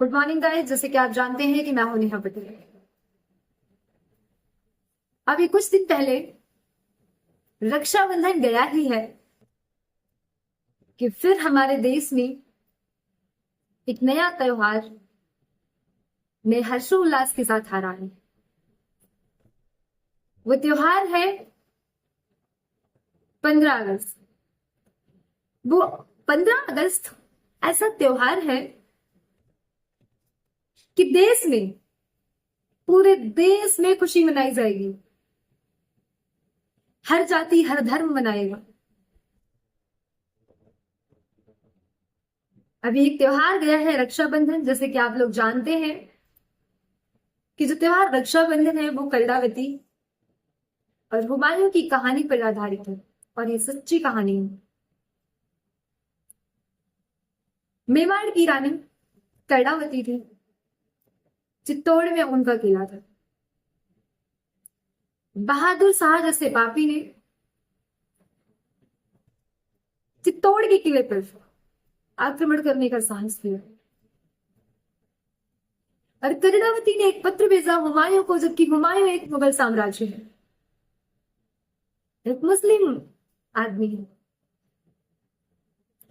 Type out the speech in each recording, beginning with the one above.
Good morning guys. जैसे कि आप जानते हैं कि मैं हूं नेहा पटेल। अभी कुछ दिन पहले रक्षाबंधन गया ही है कि फिर हमारे देश में एक नया त्योहार में हर्षोल्लास के साथ आ रहा है। वो त्योहार है 15 अगस्त। वो 15 अगस्त ऐसा त्योहार है कि देश में, पूरे देश में खुशी मनाई जाएगी। हर जाति हर धर्म मनाएगा। अभी एक त्योहार गया है रक्षाबंधन। जैसे कि आप लोग जानते हैं कि जो त्योहार रक्षाबंधन है वो कर्णावती और हुमायूं की कहानी पर आधारित है और ये सच्ची कहानी है। मेवाड़ की रानी कर्णावती थी। चित्तौड़ में उनका किला था। बहादुर शाह जैसे पापी ने चित्तौड़ के किले पर आक्रमण करने का साहस किया और कर्णावती ने एक पत्र भेजा हुमायूं को, जबकि हुमायूं एक मुगल साम्राज्य है, एक मुस्लिम आदमी है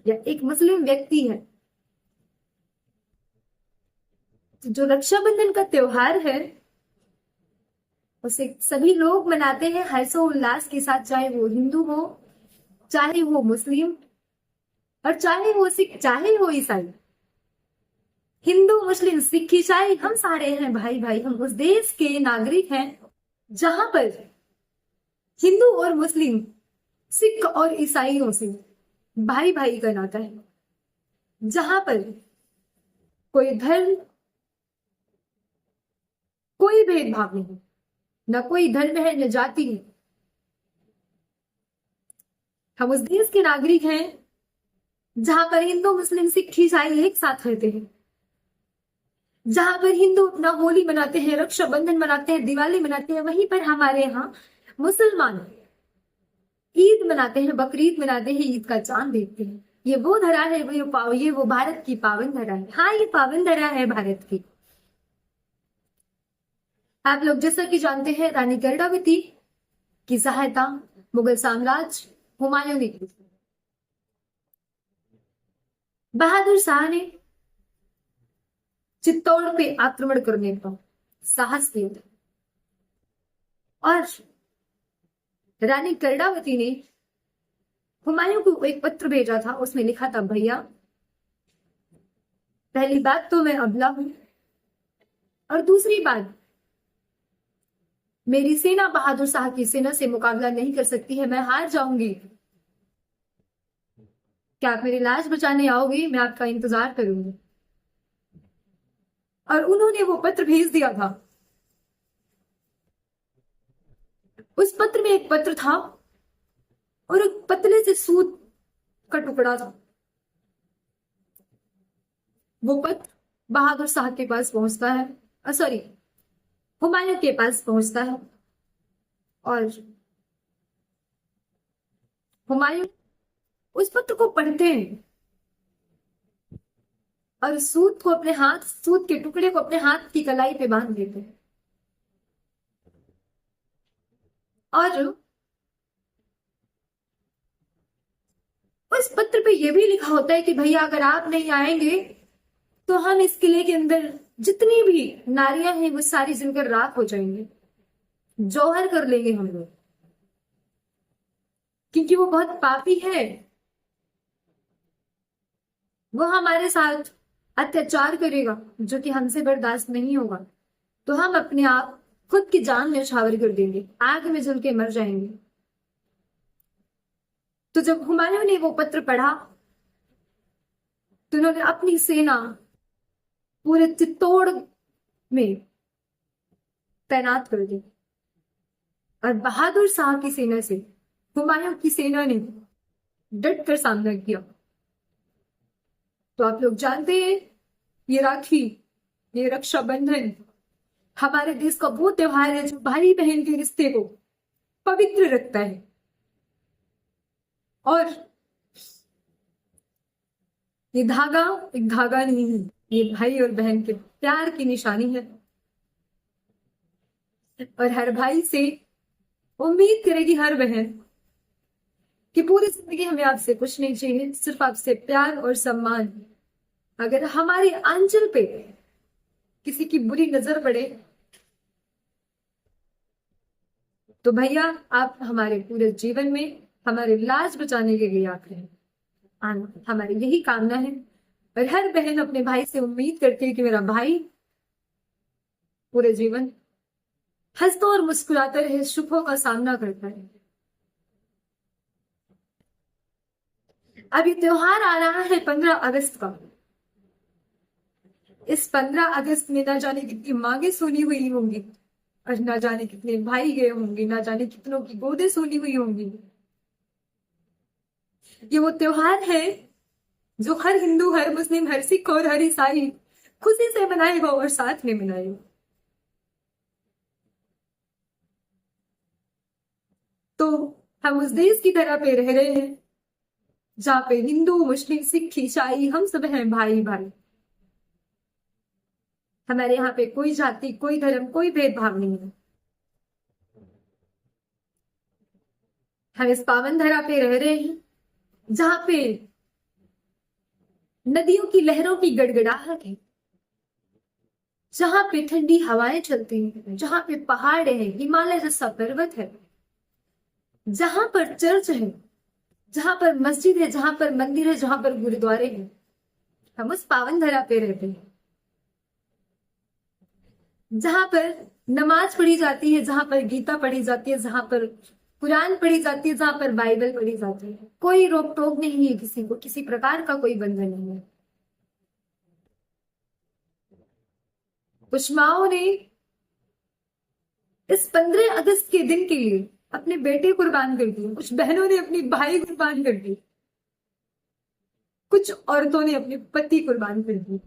या एक मुस्लिम व्यक्ति है। तो जो रक्षाबंधन का त्योहार है उसे सभी लोग मनाते हैं हर्षोल्लास के साथ, चाहे वो हिंदू हो, चाहे वो मुस्लिम और चाहे वो सिख, चाहे वो ईसाई। हिंदू मुस्लिम सिख ईसाई हम सारे हैं भाई भाई। हम उस देश के नागरिक हैं जहां पर हिंदू और मुस्लिम, सिख और ईसाइयों से भाई भाई का नाता है, जहां पर कोई धर्म, कोई भेदभाव नहीं, ना कोई धर्म है न जाति है। हम उस देश के नागरिक हैं जहां पर हिंदू मुस्लिम सिख ईसाई एक साथ रहते हैं, जहां पर हिंदू अपना होली मनाते हैं, रक्षाबंधन मनाते हैं, दिवाली मनाते हैं, वहीं पर हमारे यहाँ मुसलमान ईद मनाते हैं, बकरीद मनाते हैं, ईद का चांद देखते हैं। ये वो धरा है, ये वो भारत की पावन धरा है। हाँ, ये पावन धरा है भारत की। आप लोग जैसा कि जानते हैं रानी कर्णावती की सहायता मुगल साम्राज्य हुमायूं ने की। बहादुर शाह ने चित्तौड़ पे आक्रमण करने का साहस किया था और रानी कर्णावती ने हुमायूं को एक पत्र भेजा था। उसमें लिखा था, भैया पहली बात तो मैं अबला हूं और दूसरी बात, मेरी सेना बहादुर शाह की सेना से मुकाबला नहीं कर सकती है, मैं हार जाऊंगी। क्या आप मेरी लाश बचाने आओगे? मैं आपका इंतजार करूंगी। और उन्होंने वो पत्र भेज दिया था। उस पत्र में एक पत्र था और एक पतले से सूत का टुकड़ा था। वो पत्र बहादुर शाह के पास पहुंचता है, सॉरी, हुमायूं के पास पहुंचता है और हुमायूं उस पत्र को पढ़ते हैं और सूत के टुकड़े को अपने हाथ की कलाई पे बांध देते हैं और उस पत्र पे यह भी लिखा होता है कि भैया अगर आप नहीं आएंगे तो हम इस किले के अंदर जितनी भी नारियां हैं वो सारी जलकर राख हो जाएंगे, जौहर कर लेंगे हम लोग, क्योंकि वो बहुत पापी है। वो हमारे साथ अत्याचार करेगा जो कि हमसे बर्दाश्त नहीं होगा। तो हम अपने आप खुद की जान न्यौछावर कर देंगे, आग में जल के मर जाएंगे। तो जब हुमायूं ने वो पत्र पढ़ा तो उन्होंने अपनी सेना पूरे चित्तौड़ में तैनात कर दी और बहादुर शाह की सेना से हुमायूं की सेना ने डट कर सामना किया। तो आप लोग जानते हैं ये राखी, ये रक्षाबंधन हमारे देश का वो त्योहार है जो भाई बहन के रिश्ते को पवित्र रखता है। और ये धागा एक धागा नहीं है, ये भाई और बहन के प्यार की निशानी है। और हर भाई से उम्मीद करेगी हर बहन कि पूरी जिंदगी हमें आपसे कुछ नहीं चाहिए, सिर्फ आपसे प्यार और सम्मान। अगर हमारी आंचल पे किसी की बुरी नजर पड़े तो भैया आप हमारे पूरे जीवन में हमारे लाज बचाने के लिए आते हैं, आना हमारी यही कामना है। और हर बहन अपने भाई से उम्मीद करती है कि मेरा भाई पूरे जीवन हंसता और मुस्कुराता रहे, सुखों का सामना करता है। अब ये त्योहार आ रहा है 15 अगस्त का। इस 15 अगस्त में ना जाने कितनी मांगे सुनी हुई होंगी और ना जाने कितने भाई गए होंगे, ना जाने कितनों की गोदे सुनी हुई होंगी। ये वो त्योहार है जो हर हिंदू, हर मुस्लिम, हर सिख और हर ईसाई खुशी से मनाएगा और साथ में मनाएगा। तो हम उस देश की तरह पे रह रहे हैं जहाँ पे हिंदू, मुस्लिम, सिख, ईसाई हम सब हैं भाई भाई। हमारे यहाँ पे कोई जाति, कोई धर्म, कोई भेदभाव नहीं है। हम इस पावन धरा पे रह रहे हैं जहाँ पे नदियों की लहरों की गड़गड़ाहट है, जहाँ पे ठंडी हवाएं चलती हैं, जहाँ पे पहाड़ है, हिमालय जैसा पर्वत है, जहां पर चर्च है, जहां पर मस्जिद है, जहां पर मंदिर है, जहां पर गुरुद्वारे हैं। हम उस पावन धरा पे रहते हैं जहां पर नमाज पढ़ी जाती है, जहां पर गीता पढ़ी जाती है, जहां पर कुरान पढ़ी जाती है, जहां पर बाइबल पढ़ी जाती है। कोई रोक टोक नहीं है, किसी को किसी प्रकार का कोई बंधन नहीं है। कुछ माओ ने इस 15 अगस्त के दिन के लिए अपने बेटे कुर्बान कर दिए, कुछ बहनों ने अपनी भाई कुर्बान कर दी, कुछ औरतों ने अपने पति कुर्बान कर दिए।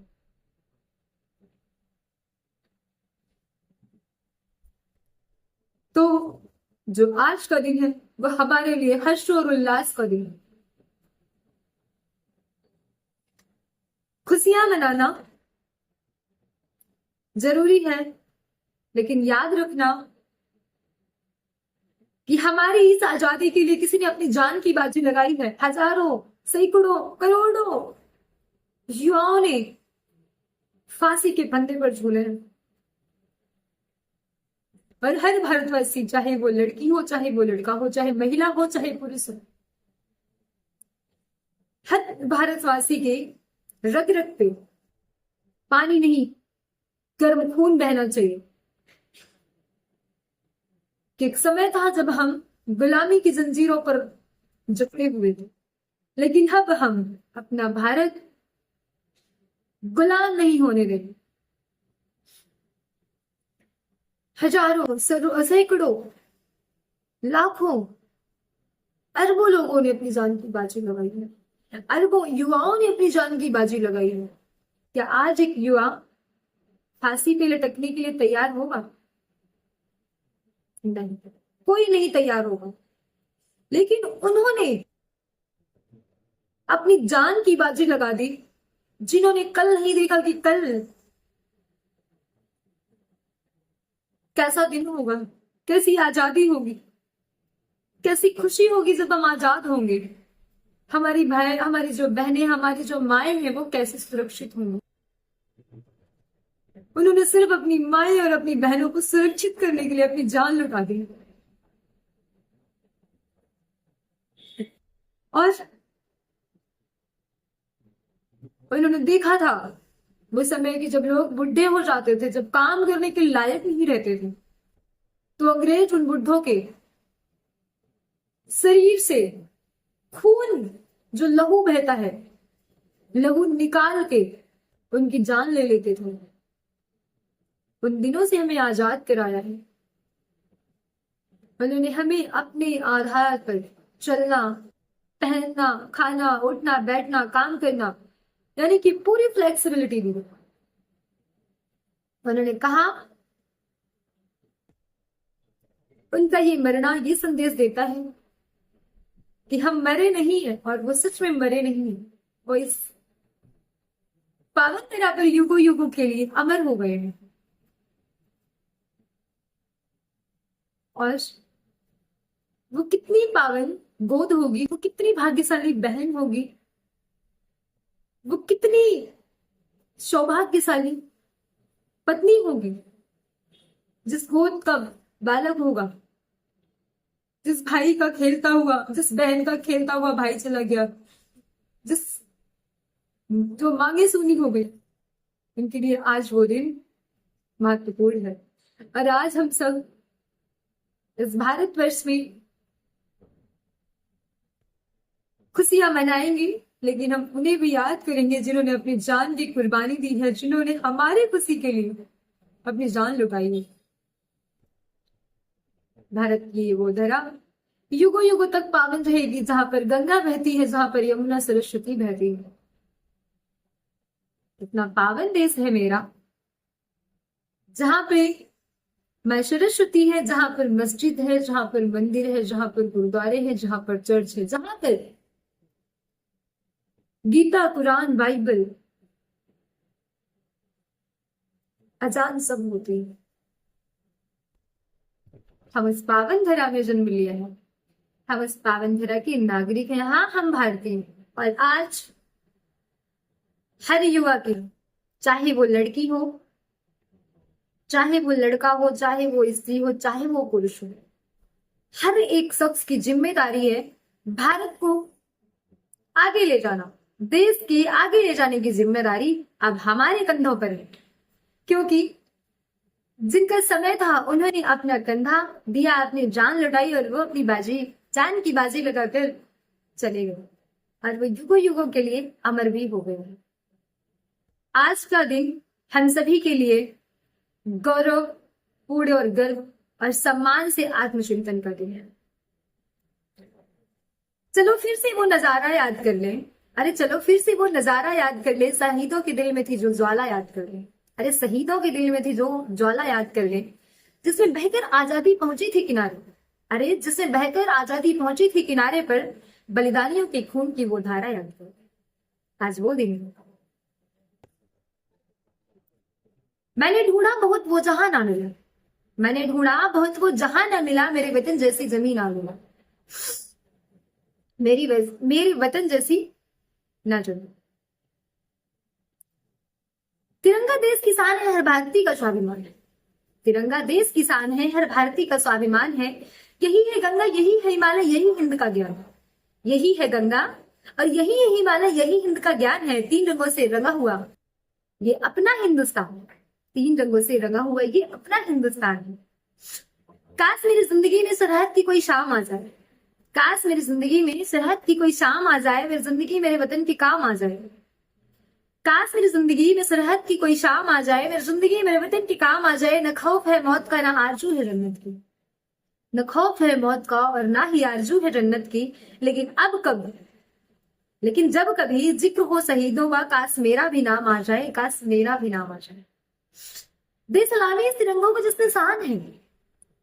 तो जो आज का दिन है वह हमारे लिए हर्ष और उल्लास का दिन है। खुशियां मनाना जरूरी है, लेकिन याद रखना कि हमारी इस आजादी के लिए किसी ने अपनी जान की बाजी लगाई है। हजारों, सैकड़ों, करोड़ों युवाओं ने फांसी के फंदे पर झूले हैं। और हर भारतवासी, चाहे वो लड़की हो, चाहे वो लड़का हो, चाहे महिला हो, चाहे पुरुष हो, हर भारतवासी के रग रग पे पानी नहीं, गर्म खून बहना चाहिए। कि एक समय था जब हम गुलामी की जंजीरों पर जकड़े हुए थे, लेकिन अब हम अपना भारत गुलाम नहीं होने देंगे। हजारों, सैकड़ों, लाखों, अरबों लोगों ने अपनी जान की बाजी लगाई है, अरबों युवाओं ने अपनी जान की बाजी लगाई है। क्या आज एक युवा फांसी पे लटकने के लिए तैयार होगा? नहीं, कोई नहीं तैयार होगा। लेकिन उन्होंने अपनी जान की बाजी लगा दी, जिन्होंने कल नहीं देखा कि कल कैसा दिन होगा, कैसी आजादी होगी, कैसी खुशी होगी जब हम आजाद होंगे। हमारी भाई, हमारी जो बहनें, हमारी जो माएं हैं वो कैसे सुरक्षित होंगी। उन्होंने सिर्फ अपनी माएं और अपनी बहनों को सुरक्षित करने के लिए अपनी जान लुटा दी। और उन्होंने देखा था वो समय कि जब लोग बुढ़े हो जाते थे, जब काम करने के लायक नहीं रहते थे, तो अंग्रेज उन बुढ़ों के शरीर से खून, जो लहू बहता है, लहू निकाल के उनकी जान ले लेते थे। उन दिनों से हमें आजाद कराया है। उन्होंने हमें अपने आधार पर चलना, पहनना, खाना, उठना, बैठना, काम करना, यानी कि पूरी फ्लेक्सिबिलिटी दी। उन्होंने कहा, उनका ये मरना ये संदेश देता है कि हम मरे नहीं है, और वो सच में मरे नहीं है। वो इस पावन धरा पर युगों युगों के लिए अमर हो गए हैं। और वो कितनी पावन गोद होगी, वो कितनी भाग्यशाली बहन होगी, वो कितनी सौभाग्यशाली पत्नी होगी जिस गोद का बालक होगा, जिस भाई का खेलता हुआ, जिस बहन का खेलता हुआ भाई चला गया, जिस जो मांगे सुनी हो गई, उनके लिए आज वो दिन महत्वपूर्ण है। और आज हम सब इस भारतवर्ष में खुशियां मनाएंगे, लेकिन हम उन्हें भी याद करेंगे जिन्होंने अपनी जान की कुर्बानी दी है, जिन्होंने हमारे खुशी के लिए अपनी जान लुटाई है। भारत की वो धरा युगों युगों तक पावन रहेगी, जहां पर गंगा बहती है, जहां पर यमुना सरस्वती बहती है। इतना पावन देश है मेरा, जहां पे मां सरस्वती है, जहां पर मस्जिद है, जहां पर मंदिर है, जहां पर गुरुद्वारे हैं, जहां पर चर्च है, जहां पर गीता, कुरान, बाइबल, अजान सब होती है। हम इस पावन धरा में जन्म लिया है, हम इस पावन धरा के नागरिक हैं। हाँ, हम भारतीय हैं। और आज हर युवा के, चाहे वो लड़की हो, चाहे वो लड़का हो, चाहे वो स्त्री हो, चाहे वो पुरुष हो, हर एक शख्स की जिम्मेदारी है भारत को आगे ले जाना। देश के आगे ले जाने की जिम्मेदारी अब हमारे कंधों पर है, क्योंकि जिनका समय था उन्होंने अपना कंधा दिया, अपनी जान लुटाई, और वो अपनी बाजी, जान की बाजी लगाकर चले गए, और वो युगों युगों के लिए अमर भी हो गए। आज का दिन हम सभी के लिए गौरव पूर्ण और गर्व और सम्मान से आत्मचिंतन का दिन है। चलो फिर से वो नजारा याद कर लें। अरे चलो फिर से वो नजारा याद कर ले, शहीदों के दिल में थी जो ज्वाला याद कर ले। अरे शहीदों के दिल में थी जो ज्वाला याद कर ले, जिसमें बहकर आजादी पहुंची थी किनारे। अरे जिसमें बहकर आजादी पहुंची थी किनारे पर, बलिदानियों के खून की वो धारा याद कर। आज वो दिन है। मैंने ढूंढा बहुत वो जहां ना मिला, मैंने ढूंढा बहुत वो जहां ना मिला, मेरे वतन जैसी जमीन ना मिला, मेरी वतन जैसी ना चलो। तिरंगा देश की शान है, हर भारतीय का स्वाभिमान है। तिरंगा देश की शान है, हर भारतीय का स्वाभिमान है। यही है गंगा, यही है हिमालय, यही हिंद का ज्ञान। यही है गंगा और यही है हिमालय, यही हिंद का ज्ञान है। 3 रंगों से रंगा हुआ ये अपना हिंदुस्तान, 3 रंगों से रंगा हुआ ये अपना हिंदुस्तान है। काश मेरी जिंदगी में सरहद की कोई शाम आ जाए, काश मेरी जिंदगी में सरहद की कोई शाम आ जाए, मेरी जिंदगी मेरे वतन के काम आ जाए। काश मेरी जिंदगी में सरहद की कोई शाम आ जाए, मेरी जिंदगी मेरे वतन के काम आ जाए। न खौफ है मौत का, ना आरजू है जन्नत की, न खौफ है मौत का और ना ही आरजू है जन्नत की। लेकिन जब कभी जिक्र हो शहीदों का, काश मेरा भी नाम आ जाए, काश मेरा भी नाम आ जाए। दे सलामी इस तिरंगों को जिससे शान है,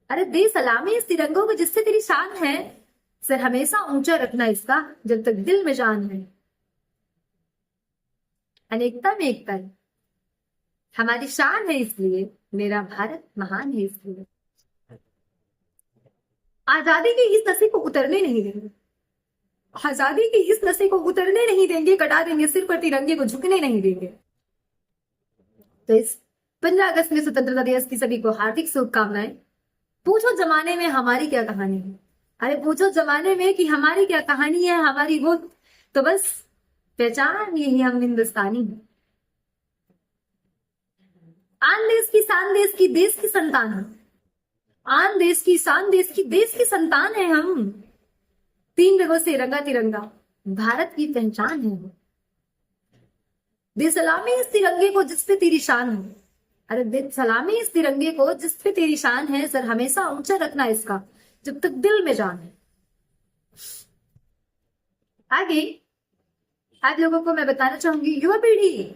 अरे दे सलामी इस तिरंगों को जिससे तेरी शान है। सर हमेशा ऊंचा रखना इसका जब तक दिल में जान है। अनेकता में एकता है, हमारी शान है इसलिए, मेरा भारत महान है इसलिए। आजादी के इस नशे को उतरने नहीं देंगे, आजादी के इस नशे को उतरने नहीं देंगे, कटा देंगे सिर पर तिरंगे को झुकने नहीं देंगे। तो इस 15 अगस्त में स्वतंत्रता दिवस की सभी को हार्दिक शुभकामनाएं। पूछो जमाने में हमारी क्या कहानी है, अरे पूछो जमाने में कि हमारी क्या कहानी है, हमारी वो तो बस पहचान यही, हम हिंदुस्तानी हैं। आन देश की शान देश की, देश की संतान है। आन देश की शान देश की, देश की संतान है हम। 3 रंगों से रंगा तिरंगा भारत की पहचान है। दे सलामी इस तिरंगे को जिस पे तेरी शान है, अरे दे सलामी इस तिरंगे को जिस पे तेरी शान है। सर हमेशा ऊंचा रखना इसका जब तक दिल में जान है। आगे आप लोगों को मैं बताना चाहूंगी, युवा पीढ़ी,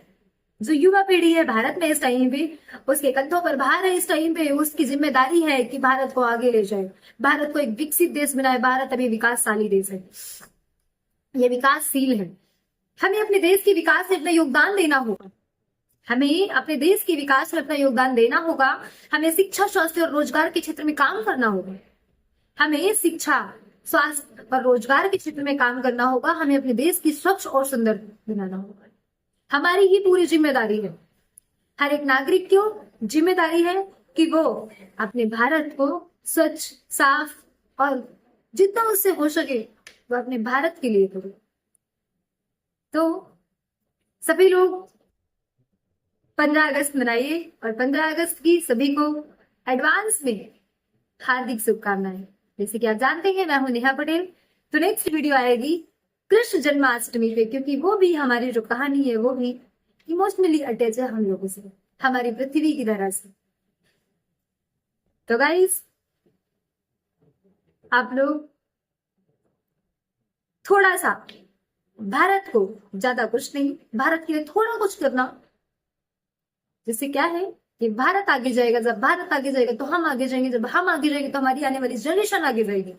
जो युवा पीढ़ी है भारत में इस टाइम पे, उसके कंधों पर भार है इस टाइम पे। उसकी जिम्मेदारी है कि भारत को आगे ले जाए, भारत को एक विकसित देश बनाए। भारत अभी विकासशाली देश है, ये विकासशील है। हमें अपने देश के विकास में अपना योगदान देना होगा। हमें अपने देश के विकास में अपना योगदान देना होगा। हमें शिक्षा, स्वास्थ्य और रोजगार के क्षेत्र में काम करना होगा। हमें शिक्षा, स्वास्थ्य और रोजगार के क्षेत्र में काम करना होगा। हमें अपने देश की स्वच्छ और सुंदर बनाना होगा। हमारी ही पूरी जिम्मेदारी है, हर एक नागरिक की जिम्मेदारी है कि वो अपने भारत को स्वच्छ, साफ और जितना उससे हो सके वो अपने भारत के लिए करे। तो सभी लोग 15 अगस्त मनाइए और 15 अगस्त की सभी को एडवांस में हार्दिक शुभकामनाएं। जैसे कि आप जानते हैं, मैं हूं नेहा पटेल। तो नेक्स्ट वीडियो आएगी कृष्ण जन्माष्टमी पे, क्योंकि वो भी हमारी जो कहानी है वो भी इमोशनली अटैच है हम लोगों से, हमारी पृथ्वी की तरह से। तो गाइस, आप लोग थोड़ा सा भारत को, ज्यादा कुछ नहीं, भारत के लिए थोड़ा कुछ करना, जिससे क्या है कि भारत आगे जाएगा। जब भारत आगे जाएगा तो हम आगे जाएंगे, जब हम आगे जाएंगे तो हमारी आने वाली जनरेशन आगे जाएगी।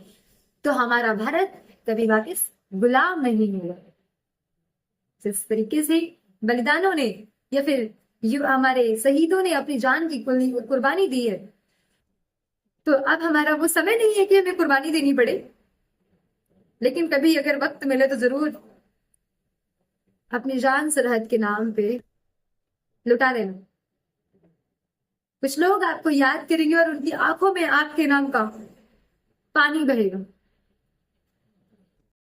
तो हमारा भारत कभी वापस गुलाम नहीं होगा। जिस तरीके से बलिदानों ने या फिर हमारे शहीदों ने अपनी जान की कुर्बानी दी है, तो अब हमारा वो समय नहीं है कि हमें कुर्बानी देनी पड़े। लेकिन कभी अगर वक्त मिले तो जरूर अपनी जान सरहद के नाम पे लुटा देना। कुछ लोग आपको याद करेंगे और उनकी आंखों में आपके नाम का पानी बहेगा।